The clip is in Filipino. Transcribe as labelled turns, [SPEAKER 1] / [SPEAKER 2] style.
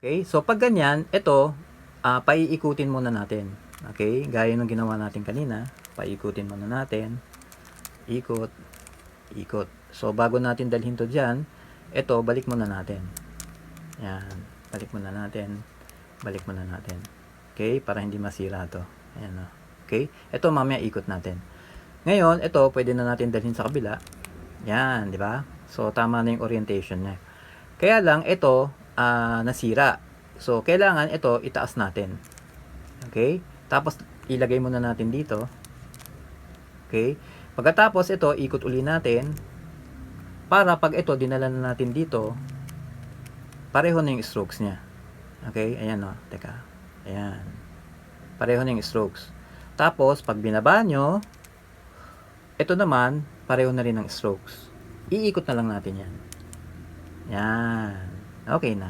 [SPEAKER 1] Okay, so pag ganyan, ito, paiikutin muna natin. Okay, gaya ng ginawa natin kanina, paiikutin muna natin. Ikot, ikot. So bago natin dalhin to dyan, ito, balik muna natin. Yan, balik muna natin. Balik muna natin. Okay, para hindi masira to. Ayan o. Okay, ito mamaya ikot natin. Ngayon, ito, pwede na natin dalhin sa kabila. Yan, di ba? So tama na yung orientation niya. Kaya lang, ito, nasira. So, kailangan ito itaas natin. Okay? Tapos, ilagay muna natin dito. Okay? Pagkatapos, ito, ikot uli natin. Para pag ito, dinala na natin dito, pareho na yung strokes niya. Okay? Ayan o. Teka. Ayan. Pareho na yung strokes. Tapos, pag binaba nyo, ito naman, pareho na rin ang strokes. Iikot na lang natin yan. Yan. Okay na.